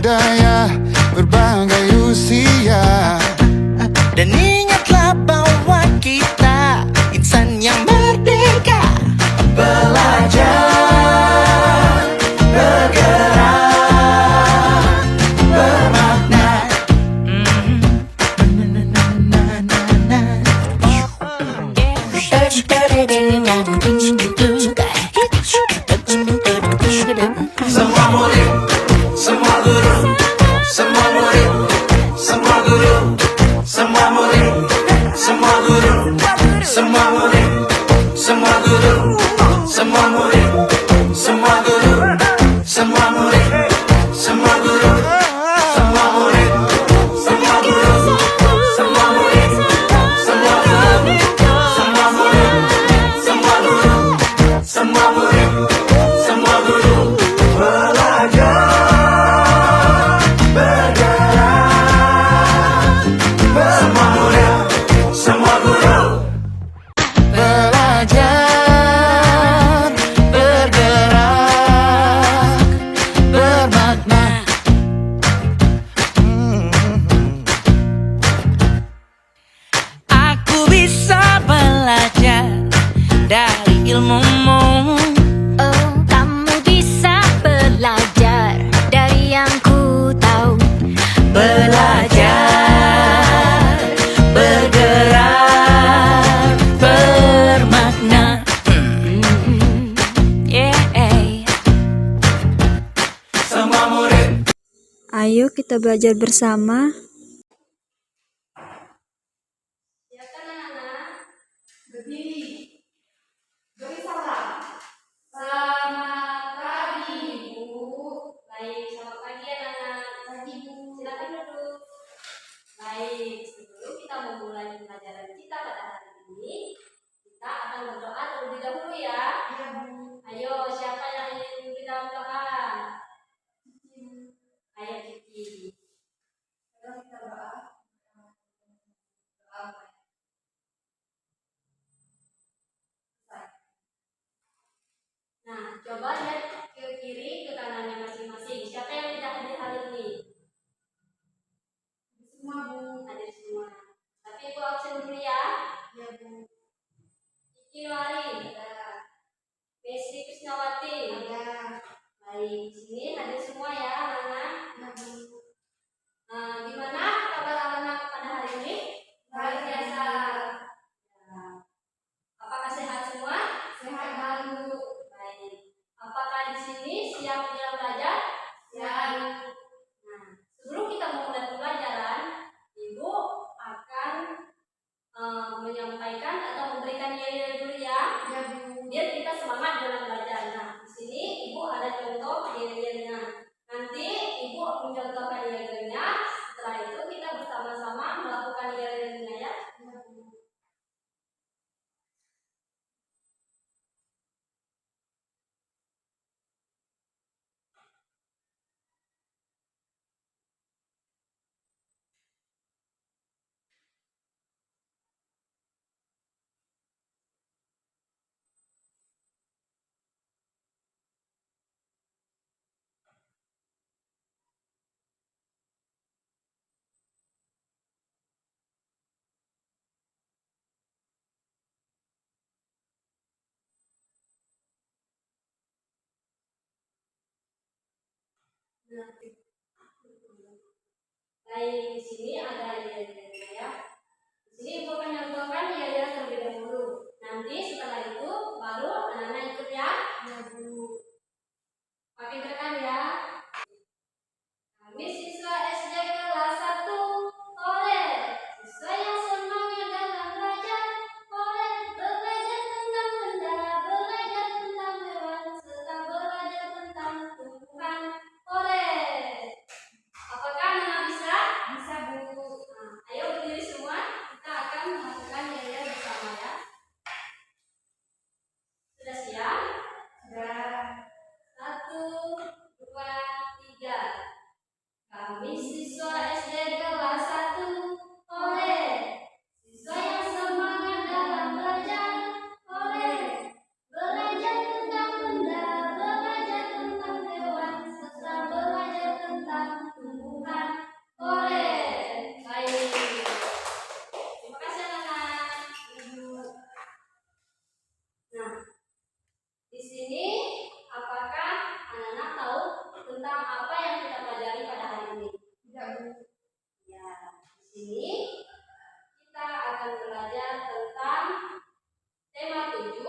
budaya berbagai usia. Dan ingatlah bahwa kita insan yang merdeka. Belajar, bergerak, bermakna. Semua murid, semua guru, semua murid, semua guru, semua murid, semua guru, semua murid, semua guru, semua murid, semua guru, semua murid, semua guru, semua murid, semua guru, semua murid, semua guru, semua murid, semua guru, semua murid, semua guru. Belajar, bergerak, semua murid, semua guru. Belajar, bergerak, bermakna. Aku bisa belajar dari ilmumu. Oh, kamu bisa belajar dari yang ku tahu. Belajar, bergerak, bermakna. Yeah. Semua murid. Ayo kita belajar bersama. Silakan anak-anak berdiri, beri salam. Selamat pagi, Bu. Baik, selamat pagi anak-anak. Pagi, Bu. Silakan duduk. Baik, sebelum kita memulai pelajaran kita pada hari ini, kita akan berdoa terlebih dahulu ya. Iya, Bu. Ayo, siapa yang ingin kita berdoa? Ayo, Kiki. Ayo kita berdoa. Nah, coba lihat ke kiri, ke kanannya masing-masing. Siapa yang tidak hadir hari ini? Semua, Bu. Hadir semua. Tapi Ibu absen dulu ya. Ya, Bu. Kiki Nuari. Ada. Besi Krisnawati. Ada. Baik, di sini hadir semua ya, anak-anak. Ya, Bu. Gimana kabar anak-anak pada hari ini? Luar biasa. Ya. Apakah sehat semua? Sehat, Bu. Baik. Apakah di sini siap belajar? Siap. Nah, sebelum kita memulai pelajaran, Ibu akan menyampaikan atau memberikan yel-yel dulu ya. Ya, Bu. Biar kita semangat dalam belajar. Nah, di sini Ibu ada contoh yel-yelnya. Nanti Ibu mencontohkan yel-yelnya. Setelah itu kita bersama-sama melakukan yel-yelnya ya. Ya, Bu. Baik, di sini ada yel-yelnya ya. Di sini Ibu akan contohkan yel-yel terlebih dahulu. Nanti setelah itu baru anak-anak ikut ya. Ya, Bu. Pakai tekan ya. Kami siswa SD kelas 1. Oleh siswa yang semangat dalam belajar. Oleh belajar tentang benda, belajar tentang hewan, serta belajar tentang tumbuhan. Oleh. Apakah anak bisa? Bisa, Bu. Nah, ayo berdiri semua. Kita akan melakukan yel-yel bersama ya. Sudah siap? Sudah. 1, 2, 3. Kami siswa SD kelas 1. Oleh siswa yang semangat dalam belajar. Oleh belajar tentang benda, belajar tentang hewan, serta belajar tentang sini kita akan belajar tentang tema 7,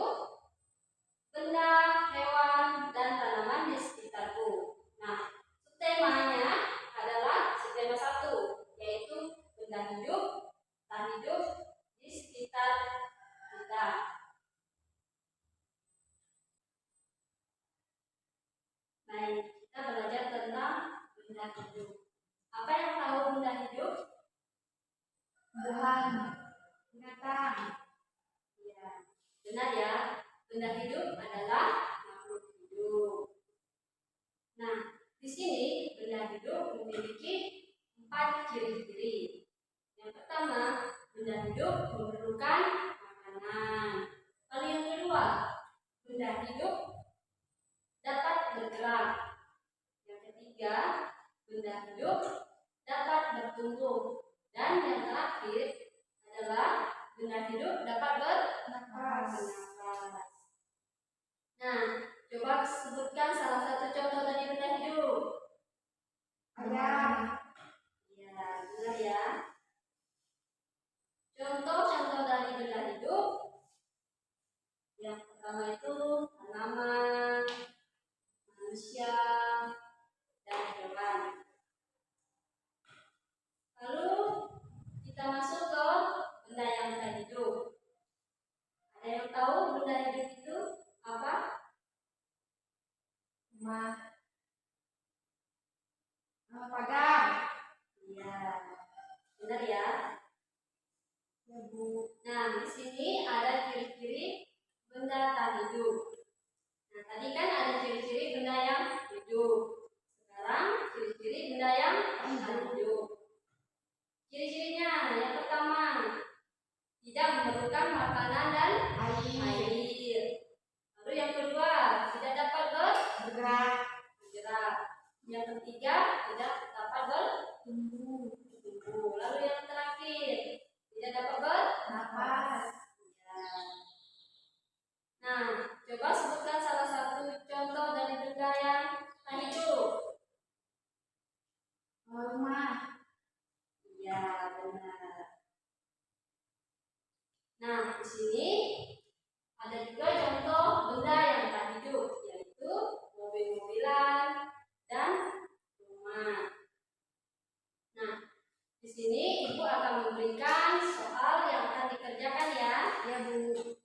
benda, hewan, dan tanaman di sekitarku. Nah, temanya adalah tema 1, yaitu benda hidup, tak hidup di sekitar kita. Baik, kita belajar tentang benda hidup. Apa yang tahu benda hidup? Tumbuhan, binatang. Ya, benar ya. Benda hidup adalah makhluk hidup. Nah, di sini benda hidup memiliki 4 ciri-ciri. Yang pertama, benda hidup memerlukan makanan. Lalu yang kedua, benda hidup dapat bergerak. Yang ketiga, benda hidup dapat bertumbuh. Dan yang terakhir adalah benda hidup dapat bernafas. Nah, coba sebutkan salah satu contoh dari benda hidup. Ayam. Ya, benar ya. Contoh-contoh dari benda hidup yang pertama itu tanaman, manusia, dan hewan. Lalu kita masuk ke benda yang tak hidup. Ada yang tahu benda hidup itu apa? Rumah, pagar. Iya, benar ya. Ya Bu. Nah, di sini ada ciri-ciri benda tak hidup. Nah, tadi kan ada ciri-ciri benda yang hidup. Sekarang ciri-ciri benda yang tak hidup. Ciri-cirinya yang pertama, tidak memerlukan makanan dan air. Lalu yang kedua, tidak dapat bergerak. Yang ketiga, tidak dapat bertumbuh. Lalu yang terakhir, tidak dapat bernafas. Ya. Nah, coba sebutkan salah satu contoh dari benda yang tak hidup. Rumah. Ya, benar. Nah, di sini ada juga contoh benda yang tak hidup, yaitu mobil-mobilan dan rumah. Nah, di sini Ibu akan memberikan soal yang akan dikerjakan ya. Ya, Bu.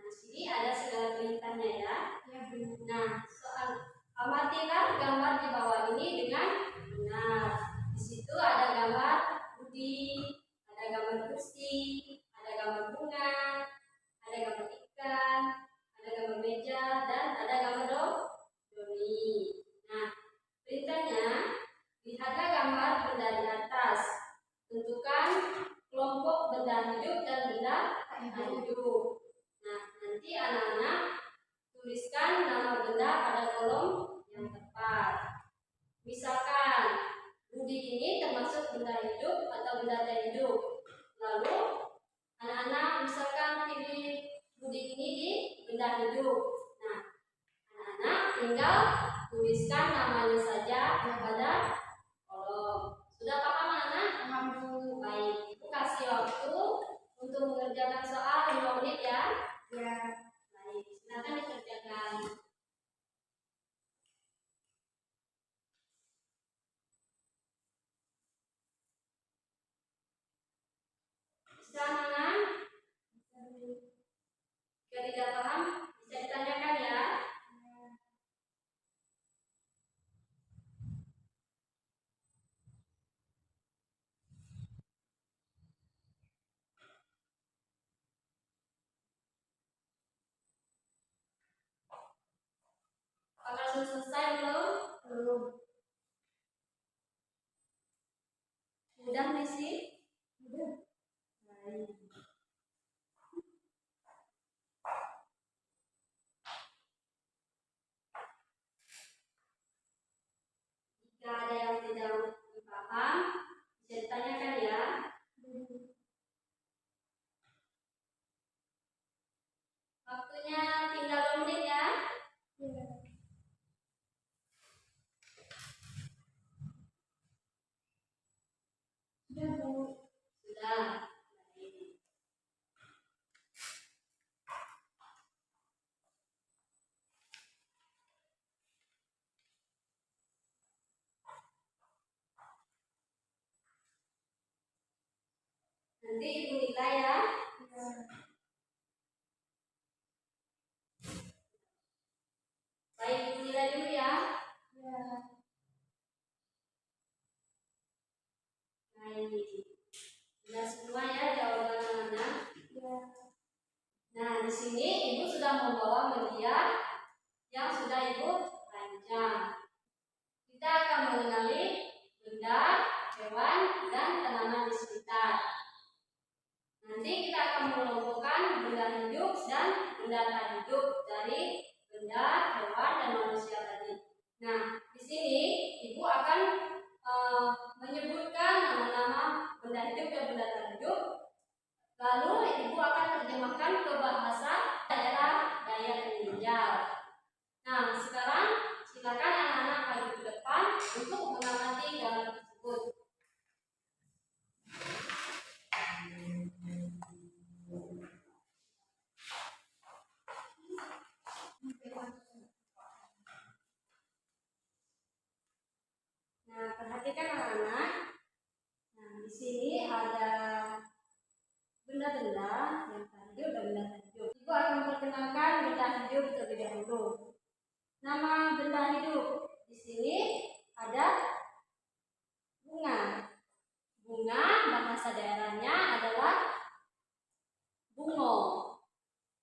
Di sini ada segala perintahnya ya. Ya, Bu. Nah, soal amatilah gambar di bawah ini dengan benar. Di situ ada gambar Budi, ada gambar kursi, ada gambar bunga, ada gambar ikan, ada gambar meja, dan ada gambar doni. Nah, perintahnya, lihatlah gambar benda di atas. Tentukan kelompok benda hidup dan benda tak hidup. Nah, nanti anak-anak tuliskan nama benda pada kolom yang tepat. Misalkan Budi ini termasuk benda hidup atau benda tak hidup. Lalu anak-anak misalkan pilih Budi ini di benda hidup. Nah, anak-anak tinggal tuliskan namanya saja pada kolom. Sudah paham anak? Paham Bu. Baik, Ibu kasih waktu untuk mengerjakan soal 5 menit ya. Ya. Baik, silakan dikerjakan. Bisa anak? Jika tidak paham, bisa ditanyakan ya. Apakah sudah selesai belum? Belum. Sudah Messi? Sudah. Baik. Jika ada yang tidak dipaham, bisa ditanyakan ya. Nanti ibu nilai ya. Baik, ibu nilai dulu ya. Baik. Sudah semua ya jawaban anak-anak. Nah, di sini ibu sudah membawa media yang sudah ibu rancang. Kita akan mengenali benda, hewan, dan tanaman di sekitar. Nanti kita akan mengelompokkan benda hidup dan benda tak hidup dari benda, hewan, dan manusia tadi. Nah, di sini ibu akan menyebutkan nama-nama benda hidup dan benda tak hidup. Lalu ibu akan terjemahkan ke bahasa daerah Dayak Ninjal. Nah, sekarang silakan anak-anak maju ke depan untuk mengamati gambar tersebut. Nah, perhatikan anak-anak. Nah, di sini ada benda-benda yang tak hidup dan benda tak hidup. Ibu akan memperkenalkan benda hidup terlebih dahulu. Nama benda hidup di sini ada bunga. Bunga bahasa daerahnya adalah bungo.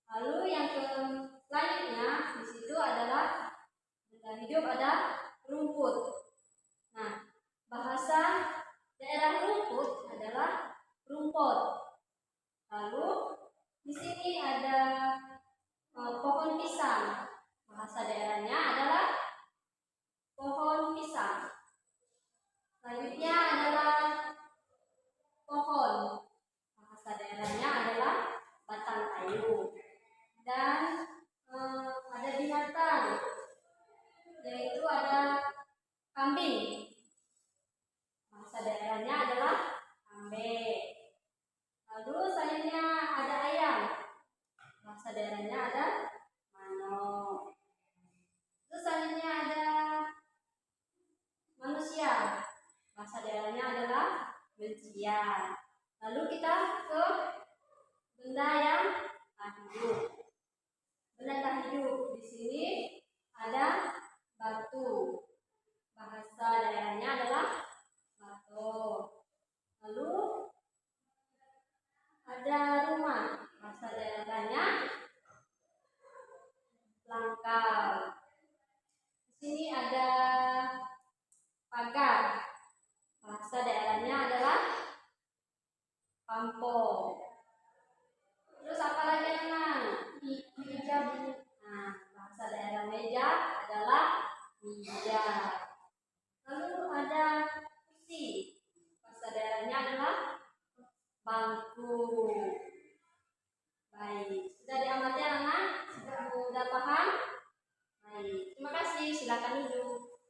Lalu yang selanjutnya di situ adalah benda hidup ada rumput. Nah, bahasa daerah rumput adalah rumput. Lalu di sini ada pohon pisang. Bahasa daerahnya adalah pohon pisang. Selanjutnya adalah pohon. Bahasa daerahnya adalah batang kayu. Dan ada binatang, yaitu ada kambing. Bahasa daerahnya adalah kambing. Lalu selanjutnya ada ayam. Bahasa daerahnya ada manuk. Terus selanjutnya ada manusia. Bahasa daerahnya adalah manusia. Lalu kita ke benda yang tak hidup. Benda tak hidup di sini ada batu. Bahasa daerahnya adalah batu. Lalu ada rumah. Bahasa daerahnya langkau. Di sini ada pagar. Bahasa daerahnya adalah kampung. Terus apa lagi anak? Meja. Nah, bahasa daerah meja adalah meja. Lalu ada kursi. Bahasa daerahnya adalah bangku. Baik, sudah diamati anak? Sudah paham? Baik, terima kasih. Silakan duduk.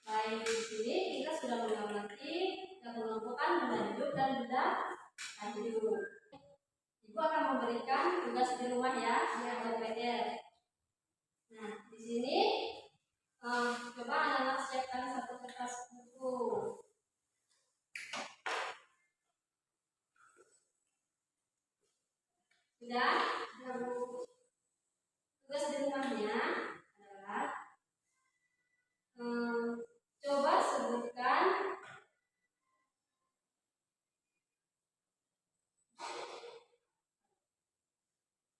Baik, di sini kita sudah mengamati dan mengelompokkan benda hidup dan benda tak hidup. Ibu akan memberikan tugas di rumah ya, yang PR. Nah, di sini coba anak-anak siapkan satu kertas buku. Sudah? Bu. Tugas di rumahnya adalah coba sebutkan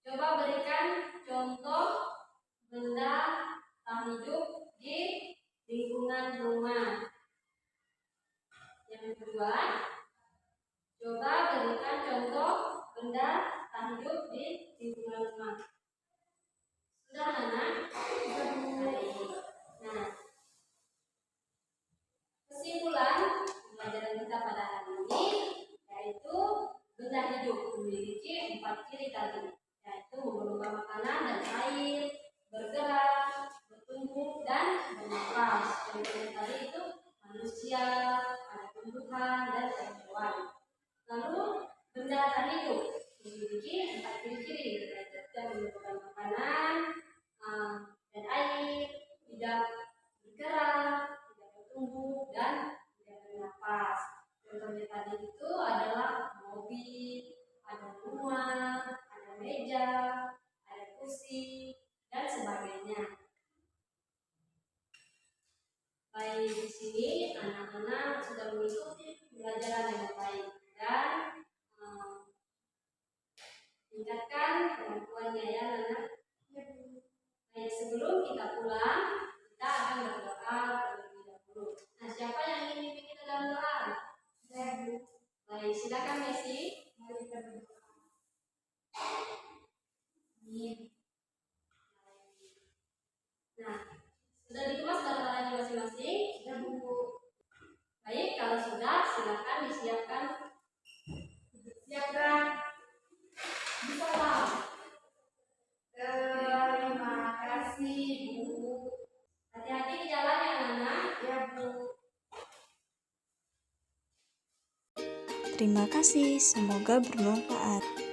coba berikan contoh benda tak hidup di lingkungan rumah. Yang kedua, coba berikan contoh benda tak hidup di lingkungan rumah. Sudah anak? Nah, kesimpulan pembelajaran kita pada hari ini yaitu benda hidup memiliki 4 ciri tadi, yaitu memerlukan makanan dan air, bergerak, bertumbuh, dan bernafas. Yang tadi itu manusia, ada tumbuhan, dan hewan. Lalu benda tak hidup memiliki 4 ciri-ciri, yaitu tidak memerlukan makanan, mengikuti pembelajaran dengan baik dan tingkatkan kemampuannya ya anak. Baik, sebelum kita pulang, kita akan berdoa terlebih dahulu. Nah, siapa yang ingin memimpin kita dalam doa? Saya, Bu. Baik, silakan Messi. Mari kita berdoa. Amin. Nah, sudah dikemas barang-barangnya masing-masing? Sudah, Bu. Baik, kalau sudah, silakan disiapkan. Siapkan. Bisa, Pak. Terima kasih, Bu. Hati-hati di jalan ya, anak. Ya, Bu. Terima kasih, semoga bermanfaat.